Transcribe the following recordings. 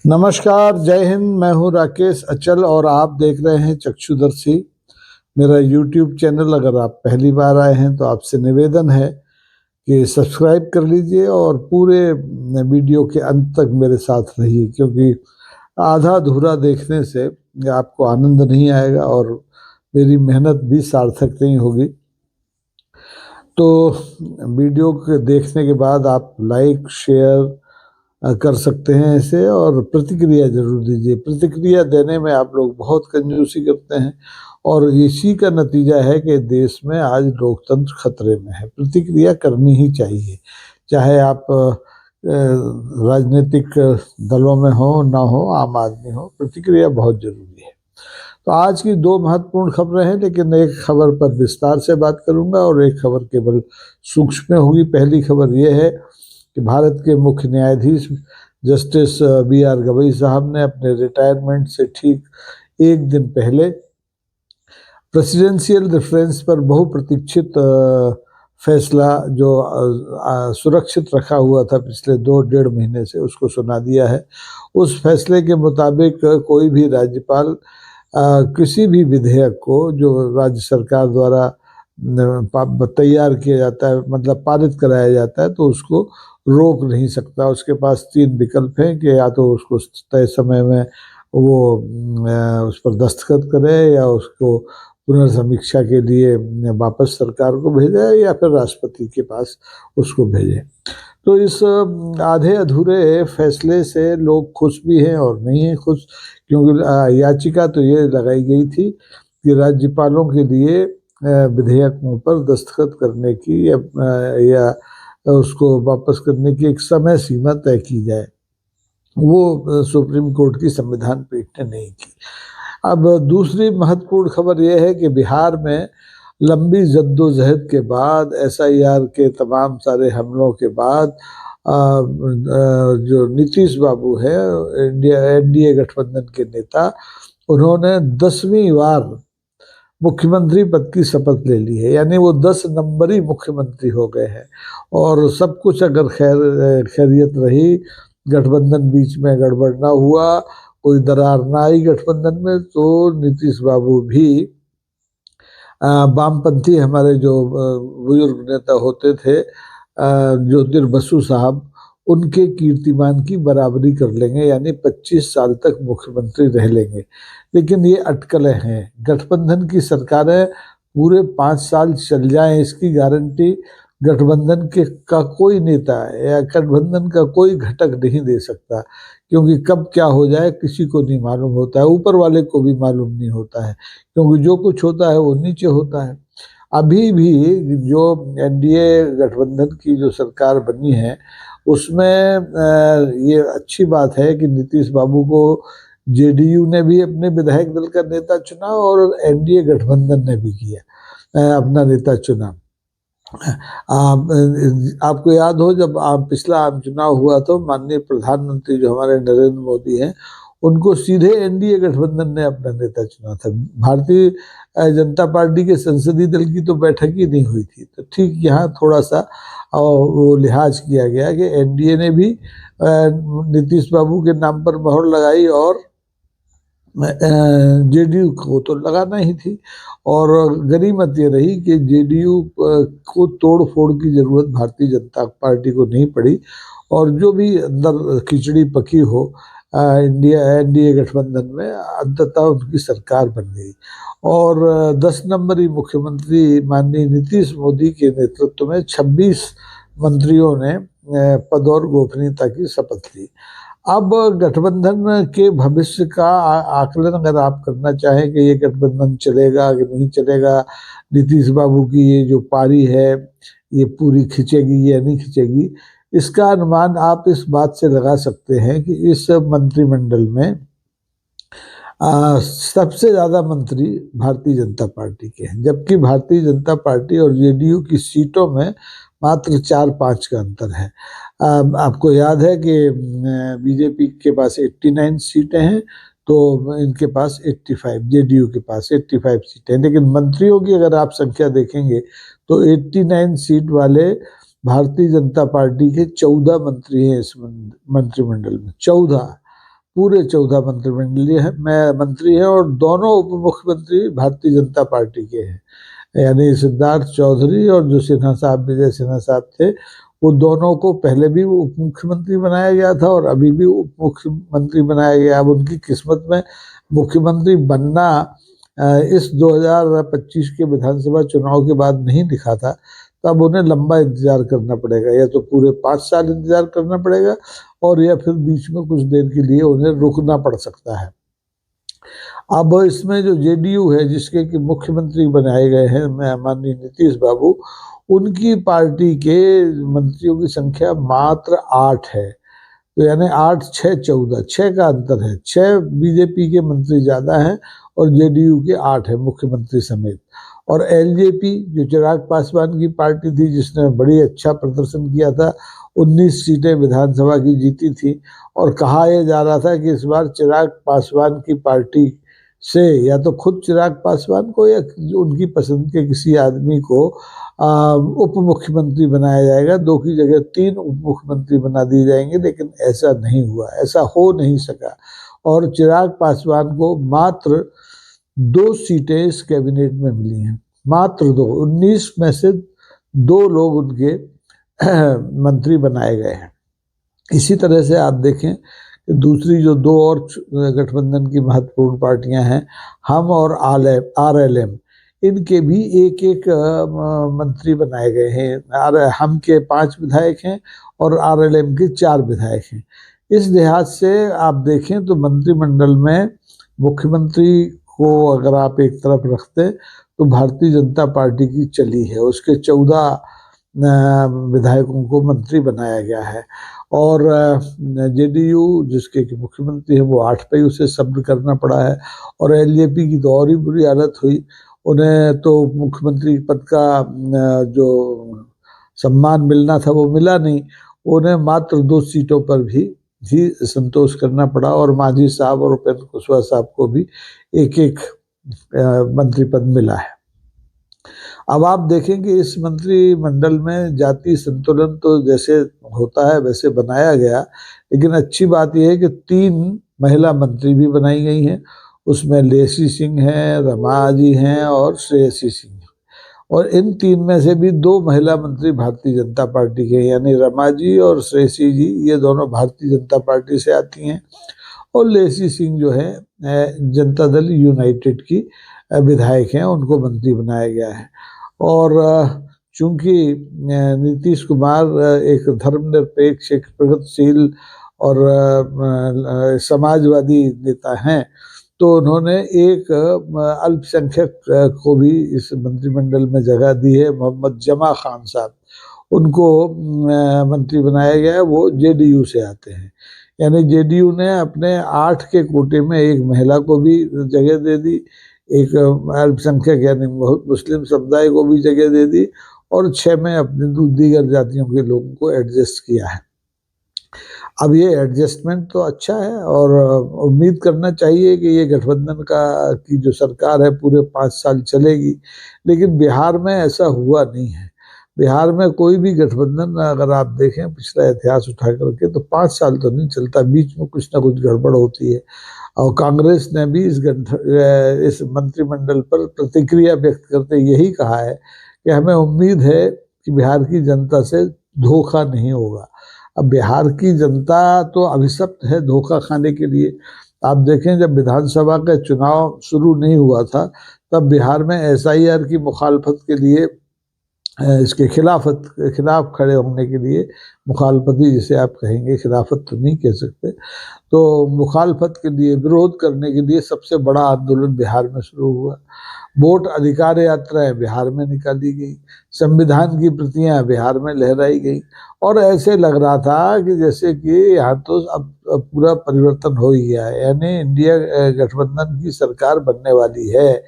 नमस्कार, जय हिंद। मैं हूं राकेश अचल और आप देख रहे हैं चक्षुदर्शी, मेरा यूट्यूब चैनल। अगर आप पहली बार आए हैं तो आपसे निवेदन है कि सब्सक्राइब कर लीजिए और पूरे वीडियो के अंत तक मेरे साथ रहिए, क्योंकि आधा अधूरा देखने से आपको आनंद नहीं आएगा और मेरी मेहनत भी सार्थक नहीं होगी। तो वीडियो के देखने के बाद आप लाइक शेयर कर सकते हैं इसे, और प्रतिक्रिया जरूर दीजिए। प्रतिक्रिया देने में आप लोग बहुत कंजूसी करते हैं और इसी का नतीजा है कि देश में आज लोकतंत्र खतरे में है। प्रतिक्रिया करनी ही चाहिए, चाहे आप राजनीतिक दलों में हो ना हो, आम आदमी हो, प्रतिक्रिया बहुत जरूरी है। तो आज की दो महत्वपूर्ण खबरें हैं, लेकिन एक खबर पर विस्तार से बात करूंगा और एक खबर केवल सूक्ष्म में होगी। पहली खबर यह है कि भारत के मुख्य न्यायाधीश जस्टिस B.R. गवई साहब ने अपने रिटायरमेंट से ठीक एक दिन पहले प्रेसिडेंशियल रेफरेंस पर बहुप्रतीक्षित फैसला जो सुरक्षित रखा हुआ था पिछले 2-1.5 महीने से, उसको सुना दिया है। उस फैसले के मुताबिक कोई भी राज्यपाल किसी भी विधेयक को जो राज्य सरकार द्वारा तैयार किया जाता है, मतलब पारित कराया जाता है, तो उसको रोक नहीं सकता। उसके पास 3 विकल्प हैं कि या तो उसको तय समय में वो उस पर दस्तखत करे, या उसको पुनर्समीक्षा के लिए वापस सरकार को भेजे, या फिर राष्ट्रपति के पास उसको भेजे। तो इस आधे अधूरे फैसले से लोग खुश भी हैं और नहीं हैं खुश, क्योंकि याचिका तो ये लगाई गई थी कि राज्यपालों के लिए विधेयकों पर दस्तखत करने की या उसको वापस करने की एक समय सीमा तय की जाए। वो सुप्रीम कोर्ट की संविधान पीठ ने नहीं की। अब दूसरी महत्वपूर्ण खबर यह है कि बिहार में लंबी जद्दोजहद के बाद, SIR के तमाम सारे हमलों के बाद, जो नीतीश बाबू है, NDA गठबंधन के नेता, उन्होंने 10वीं बार मुख्यमंत्री पद की शपथ ले ली है। यानी वो 10 नंबरी मुख्यमंत्री हो गए हैं। और सब कुछ अगर खैरियत रही, गठबंधन बीच में गड़बड़ ना हुआ, कोई दरार ना आई गठबंधन में, तो नीतीश बाबू भी वामपंथी हमारे जो बुजुर्ग नेता होते थे, ज्योतिर बसु साहब, उनके कीर्तिमान की बराबरी कर लेंगे, यानी 25 साल तक मुख्यमंत्री रह लेंगे। लेकिन ये अटकलें हैं। गठबंधन की सरकारें पूरे 5 साल चल जाएं, इसकी गारंटी गठबंधन के का कोई नेता या गठबंधन का कोई घटक नहीं दे सकता, क्योंकि कब क्या हो जाए किसी को नहीं मालूम होता है, ऊपर वाले को भी मालूम नहीं होता है, क्योंकि जो कुछ होता है वो नीचे होता है। अभी भी जो NDA गठबंधन की जो सरकार बनी है, उसमें ये अच्छी बात है कि नीतीश बाबू को JDU ने भी अपने विधायक दल का नेता चुना और NDA गठबंधन ने भी किया अपना नेता चुना। आपको याद हो, जब पिछला आम चुनाव हुआ तो माननीय प्रधानमंत्री जो हमारे नरेंद्र मोदी हैं, उनको सीधे NDA गठबंधन ने अपना नेता चुना था। भारतीय जनता पार्टी के संसदीय दल की तो बैठक ही नहीं हुई थी। तो ठीक यहाँ थोड़ा सा वो लिहाज किया गया कि NDA ने भी नीतीश बाबू के नाम पर मोहर लगाई और JDU को तो लगाना ही थी। और गनीमत ये रही कि JDU को तोड़ फोड़ की जरूरत भारतीय जनता पार्टी को नहीं पड़ी, और जो भी अंदर खिचड़ी पकी हो NDA गठबंधन में, अंततः उनकी सरकार बन गई। और 10 नंबरी मुख्यमंत्री माननीय नीतीश मोदी के नेतृत्व में 26 मंत्रियों ने पद और गोपनीयता की शपथ ली। अब गठबंधन के भविष्य का आकलन अगर आप करना चाहें कि ये गठबंधन चलेगा कि नहीं चलेगा, नीतीश बाबू की ये जो पारी है ये पूरी खिंचेगी या नहीं खिंचेगी, इसका अनुमान आप इस बात से लगा सकते हैं कि इस मंत्रिमंडल में सबसे ज्यादा मंत्री भारतीय जनता पार्टी के हैं, जबकि भारतीय जनता पार्टी और JDU की सीटों में मात्र 4-5 का अंतर है। आपको याद है कि BJP के पास 89 सीटें हैं, तो इनके पास 85, JDU के पास 85 सीटें हैं। लेकिन मंत्रियों की अगर आप संख्या देखेंगे तो 89 सीट वाले भारतीय जनता पार्टी के 14 मंत्री हैं इस मंत्रिमंडल में। 14, पूरे 14 मंत्री हैं और दोनों उप मुख्यमंत्री भारतीय जनता पार्टी के हैं। यानी सिद्धार्थ चौधरी और जो सिन्हा साहब, विजय सिन्हा साहब थे, वो दोनों को पहले भी उप मुख्यमंत्री बनाया गया था और अभी भी उप मुख्यमंत्री बनाया गया। अब उनकी किस्मत में मुख्यमंत्री बनना इस 2025 के विधानसभा चुनाव के बाद नहीं लिखा था, तब उन्हें लंबा इंतजार करना पड़ेगा। या तो पूरे 5 साल इंतजार करना पड़ेगा और या फिर बीच में कुछ देर के लिए उन्हें रुकना पड़ सकता है। अब इसमें जो जेडीयू है, जिसके कि मुख्यमंत्री बनाए गए हैं माननीय नीतीश बाबू, उनकी पार्टी के मंत्रियों की संख्या मात्र 8 है। तो यानी 8, 6, 14, 6 का अंतर है। 6 बीजेपी के मंत्री ज्यादा हैं और जेडीयू के 8 है मुख्यमंत्री समेत। और एलजेपी जो चिराग पासवान की पार्टी थी, जिसने बड़ी अच्छा प्रदर्शन किया था, 19 सीटें विधानसभा की जीती थी, और कहा यह जा रहा था कि इस बार चिराग पासवान की पार्टी से या तो खुद चिराग पासवान को या उनकी पसंद के किसी आदमी को उप मुख्यमंत्री बनाया जाएगा। 2 की जगह 3 उप मुख्यमंत्री बना दिए जाएंगे, लेकिन ऐसा नहीं हुआ, ऐसा हो नहीं सका। और चिराग पासवान को मात्र 2 सीटें इस कैबिनेट में मिली हैं, मात्र 2। 19 में से 2 लोग उनके मंत्री बनाए गए हैं। इसी तरह से आप देखें कि दूसरी जो 2 और गठबंधन की महत्वपूर्ण पार्टियां हैं, हम और आरएलएम, इनके भी एक एक मंत्री बनाए गए हैं। हम के 5 विधायक हैं और आरएलएम के 4 विधायक हैं। इस लिहाज से आप देखें तो मंत्रिमंडल में मुख्यमंत्री को अगर आप एक तरफ रखते तो भारतीय जनता पार्टी की चली है, उसके 14 विधायकों को मंत्री बनाया गया है। और जेडीयू जिसके कि मुख्यमंत्री है, वो 8 पे उसे सब्र करना पड़ा है। और एलजेपी की तो और ही बुरी हालत हुई, उन्हें तो मुख्यमंत्री पद का जो सम्मान मिलना था वो मिला नहीं, उन्हें मात्र 2 सीटों पर भी संतोष करना पड़ा। और मांझी साहब और उपेंद्र कुशवाहा साहब को भी एक एक मंत्री पद मिला है। अब आप देखें कि इस मंत्रिमंडल में जाति संतुलन तो जैसे होता है वैसे बनाया गया, लेकिन अच्छी बात यह है कि 3 महिला मंत्री भी बनाई गई हैं। उसमें लेसी सिंह हैं, रमा जी हैं और श्रेयसी सिंह। और इन 3 में से भी 2 महिला मंत्री भारतीय जनता पार्टी के, यानी रमा जी और श्रेयसी जी, ये दोनों भारतीय जनता पार्टी से आती हैं। और लेसी सिंह जो है जनता दल यूनाइटेड की विधायक हैं, उनको मंत्री बनाया गया है। और चूंकि नीतीश कुमार एक धर्मनिरपेक्ष, एक प्रगतिशील और समाजवादी नेता हैं, तो उन्होंने एक अल्पसंख्यक को भी इस मंत्रिमंडल में जगह दी है। मोहम्मद जमा खान साहब, उनको मंत्री बनाया गया है। वो जेडीयू से आते हैं, यानी जेडीयू ने अपने 8 के कोटे में एक महिला को भी जगह दे दी, एक अल्पसंख्यक यानी मुस्लिम समुदाय को भी जगह दे दी, और 6 में अपने दीगर जातियों के लोगों को एडजस्ट किया है। अब ये एडजस्टमेंट तो अच्छा है और उम्मीद करना चाहिए कि ये गठबंधन की जो सरकार है पूरे 5 साल चलेगी। लेकिन बिहार में ऐसा हुआ नहीं है। बिहार में कोई भी गठबंधन अगर आप देखें पिछला इतिहास उठा करके, तो 5 साल तो नहीं चलता, बीच में कुछ ना कुछ गड़बड़ होती है। और कांग्रेस ने भी इस मंत्रिमंडल पर प्रतिक्रिया व्यक्त करते यही कहा है कि हमें उम्मीद है कि बिहार की जनता से धोखा नहीं होगा। अब बिहार की जनता तो अभिशप्त है धोखा खाने के लिए। आप देखें, जब विधानसभा का चुनाव शुरू नहीं हुआ था, तब बिहार में एसआईआर की मुखालफत के लिए, इसके खिलाफ खड़े होने के लिए, मुखालफती जिसे आप कहेंगे, खिलाफत तो नहीं कह सकते, तो मुखालफत के लिए, विरोध करने के लिए सबसे बड़ा आंदोलन बिहार में शुरू हुआ। वोट अधिकार यात्राएं बिहार में निकाली गई, संविधान की प्रतियां बिहार में लहराई गई, और ऐसे लग रहा था कि जैसे कि यहाँ तो अब पूरा परिवर्तन हो ही गया है, यानी इंडिया गठबंधन की सरकार बनने वाली है।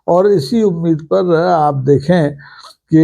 और इसी उम्मीद पर आप देखें कि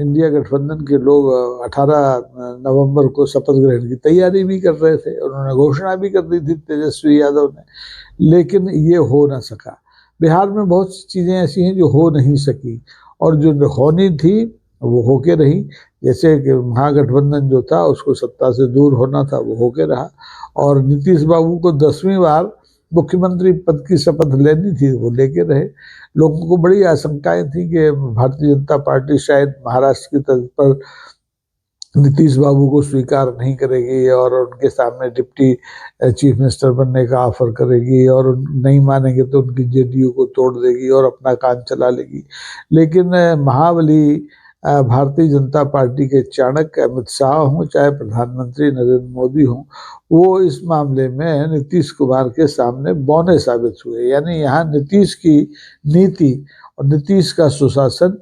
इंडिया गठबंधन के लोग 18 नवंबर को शपथ ग्रहण की तैयारी भी कर रहे थे, उन्होंने घोषणा भी कर दी थी तेजस्वी यादव ने, लेकिन ये हो ना सका। बिहार में बहुत सी चीज़ें ऐसी हैं जो हो नहीं सकी, और जो होनी थी वो होके रही। जैसे कि महागठबंधन जो था उसको सत्ता से दूर होना था, वो होके रहा। और नीतीश बाबू को 10वीं बार मुख्यमंत्री पद की शपथ लेनी थी, वो लेके रहे। लोगों को बड़ी आशंकाएं थी कि भारतीय जनता पार्टी शायद महाराष्ट्र की तर्ज पर नीतीश बाबू को स्वीकार नहीं करेगी और उनके सामने डिप्टी चीफ मिनिस्टर बनने का ऑफर करेगी, और नहीं मानेंगे तो उनकी जेडीयू को तोड़ देगी और अपना काम चला लेगी। लेकिन महाबली भारतीय जनता पार्टी के चाणक्य अमित शाह हों, चाहे प्रधानमंत्री नरेंद्र मोदी हों, वो इस मामले में नीतीश कुमार के सामने बौने साबित हुए। यानी यहाँ नीतीश की नीति और नीतीश का सुशासन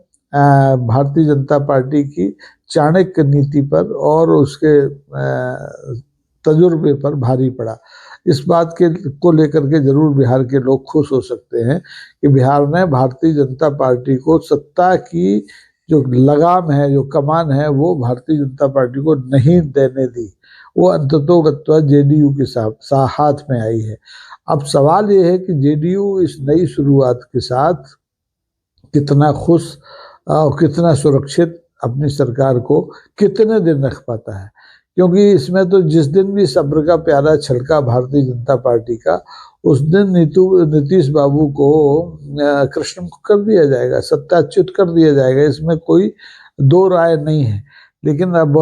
भारतीय जनता पार्टी की चाणक्य नीति पर और उसके तजुर्बे पर भारी पड़ा। इस बात के को लेकर के जरूर बिहार के लोग खुश हो सकते हैं कि बिहार ने भारतीय जनता पार्टी को सत्ता की जो लगाम है, जो कमान है, वो भारतीय जनता पार्टी को नहीं देने दी। वो अंततोगत्वा जेडीयू के साथ हाथ में आई है। अब सवाल ये है कि जेडीयू इस नई शुरुआत के साथ कितना खुश और कितना सुरक्षित अपनी सरकार को कितने दिन रख पाता है। क्योंकि इसमें तो जिस दिन भी सब्र का प्याला छलका भारतीय जनता पार्टी का, उस दिन नीतीश बाबू को कृष्ण मुक्त कर दिया जाएगा, सत्याच्युत कर दिया जाएगा। इसमें कोई दो राय नहीं है। लेकिन अब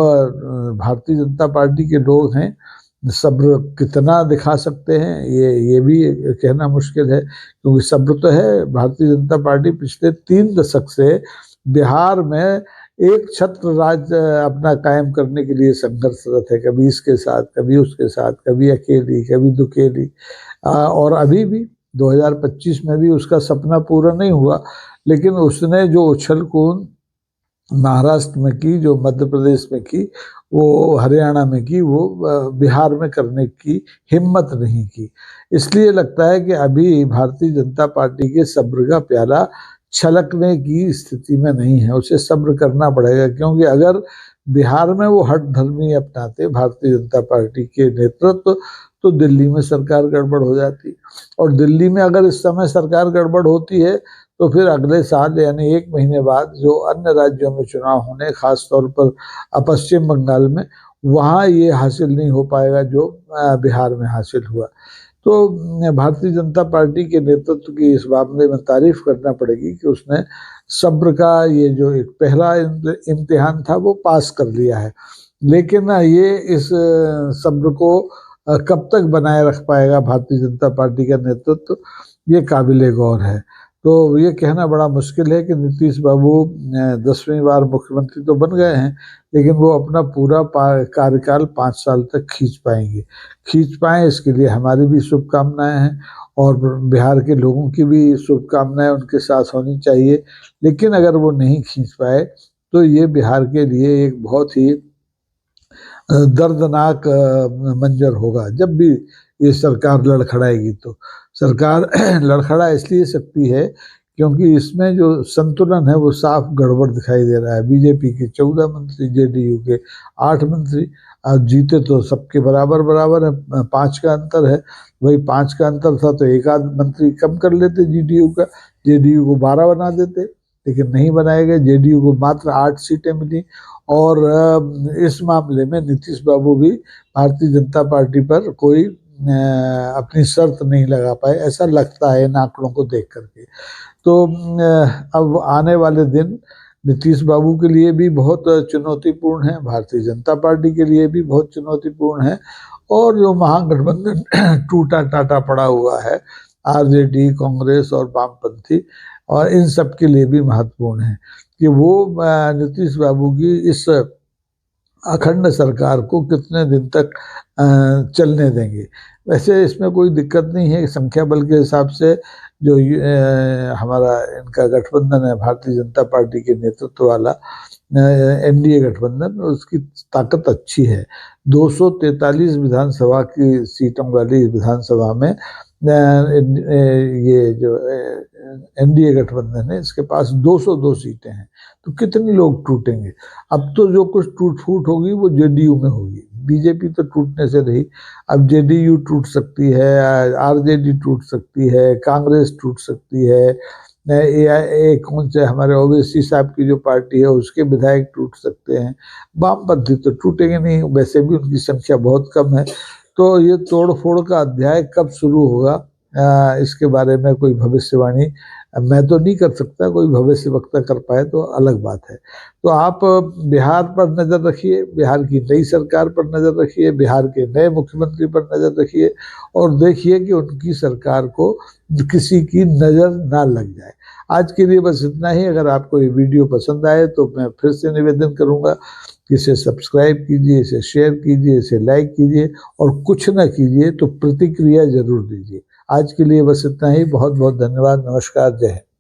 भारतीय जनता पार्टी के लोग हैं, सब्र कितना दिखा सकते हैं ये भी कहना मुश्किल है। क्योंकि सब्र तो है, भारतीय जनता पार्टी पिछले 3 दशक से बिहार में एक छत्र राज अपना कायम करने के लिए संघर्षरत है। कभी इसके साथ, कभी उसके साथ, कभी अकेली, कभी दुकेली। और अभी भी 2025 में भी उसका सपना पूरा नहीं हुआ। लेकिन उसने जो उछल कूद महाराष्ट्र में की, जो मध्य प्रदेश में की, वो हरियाणा में की, वो बिहार में करने की हिम्मत नहीं की। इसलिए लगता है कि अभी भारतीय जनता पार्टी के सब्र का प्याला छलकने की स्थिति में नहीं है। उसे सब्र करना पड़ेगा। क्योंकि अगर बिहार में वो हठ धर्मी अपनाते भारतीय जनता पार्टी के नेतृत्व, तो दिल्ली में सरकार गड़बड़ हो जाती। और दिल्ली में अगर इस समय सरकार गड़बड़ होती है तो फिर अगले साल यानी 1 महीने बाद जो अन्य राज्यों में चुनाव होने, खास तौर पर पश्चिम बंगाल में, वहाँ ये हासिल नहीं हो पाएगा जो बिहार में हासिल हुआ। तो भारतीय जनता पार्टी के नेतृत्व की इस मामले में तारीफ करना पड़ेगी कि उसने सब्र का ये जो एक पहला इम्तिहान था वो पास कर लिया है। लेकिन ये इस सब्र को कब तक बनाए रख पाएगा भारतीय जनता पार्टी का नेतृत्व, ये काबिले गौर है। तो ये कहना बड़ा मुश्किल है कि नीतीश बाबू 10वीं बार मुख्यमंत्री तो बन गए हैं, लेकिन वो अपना पूरा कार्यकाल 5 साल तक खींच पाए, इसके लिए हमारी भी शुभकामनाएं हैं और बिहार के लोगों की भी शुभकामनाएं उनके साथ होनी चाहिए। लेकिन अगर वो नहीं खींच पाए तो ये बिहार के लिए एक बहुत ही दर्दनाक मंजर होगा। जब भी ये सरकार लड़खड़ाएगी, तो सरकार लड़खड़ा इसलिए सकती है क्योंकि इसमें जो संतुलन है वो साफ गड़बड़ दिखाई दे रहा है। बीजेपी के 14 मंत्री, जेडीयू के 8 मंत्री, अब जीते तो सबके बराबर बराबर है, 5 का अंतर है। वही 5 का अंतर था तो एक आध मंत्री कम कर लेते जेडीयू का, जेडीयू को 12 बना देते, लेकिन नहीं बनाए गए। जेडीयू को मात्र 8 सीटें मिली। और इस मामले में नीतीश बाबू भी भारतीय जनता पार्टी पर कोई अपनी शर्त नहीं लगा पाए, ऐसा लगता है इन आंकड़ों को देख करके। तो अब आने वाले दिन नीतीश बाबू के लिए भी बहुत चुनौतीपूर्ण है, भारतीय जनता पार्टी के लिए भी बहुत चुनौतीपूर्ण है। और जो महागठबंधन टूटा टाटा पड़ा हुआ है, आरजेडी, कांग्रेस और वामपंथी, और इन सब के लिए भी महत्वपूर्ण है कि वो नीतीश बाबू की इस अखंड सरकार को कितने दिन तक चलने देंगे। वैसे इसमें कोई दिक्कत नहीं है, संख्या बल के हिसाब से जो हमारा इनका गठबंधन है, भारतीय जनता पार्टी के नेतृत्व वाला एनडीए गठबंधन, उसकी ताकत अच्छी है। 243 विधानसभा की सीटों वाली विधानसभा में ये जो एनडीए गठबंधन है, इसके पास 202 सीटें हैं। तो कितने लोग टूटेंगे? अब तो जो कुछ टूट फूट होगी वो जेडीयू में होगी। बीजेपी तो टूटने से रही, अब जेडीयू टूट सकती है, आरजेडी टूट सकती है, कांग्रेस टूट सकती है, ए कौन से हमारे ओवैसी साहब की जो पार्टी है उसके विधायक टूट सकते हैं, वामपंथी तो टूटेंगे नहीं, वैसे भी उनकी संख्या बहुत कम है। तो ये तोड़ फोड़ का अध्याय कब शुरू होगा, इसके बारे में कोई भविष्यवाणी मैं तो नहीं कर सकता, कोई भविष्य वक्ता कर पाए तो अलग बात है। तो आप बिहार पर नज़र रखिए, बिहार की नई सरकार पर नज़र रखिए, बिहार के नए मुख्यमंत्री पर नज़र रखिए और देखिए कि उनकी सरकार को किसी की नज़र ना लग जाए। आज के लिए बस इतना ही। अगर आपको ये वीडियो पसंद आए तो मैं फिर से निवेदन करूंगा कि इसे सब्सक्राइब कीजिए, इसे शेयर कीजिए, इसे लाइक कीजिए और कुछ ना कीजिए तो प्रतिक्रिया जरूर दीजिए। आज के लिए बस इतना ही। बहुत बहुत धन्यवाद। नमस्कार। जय हिंद।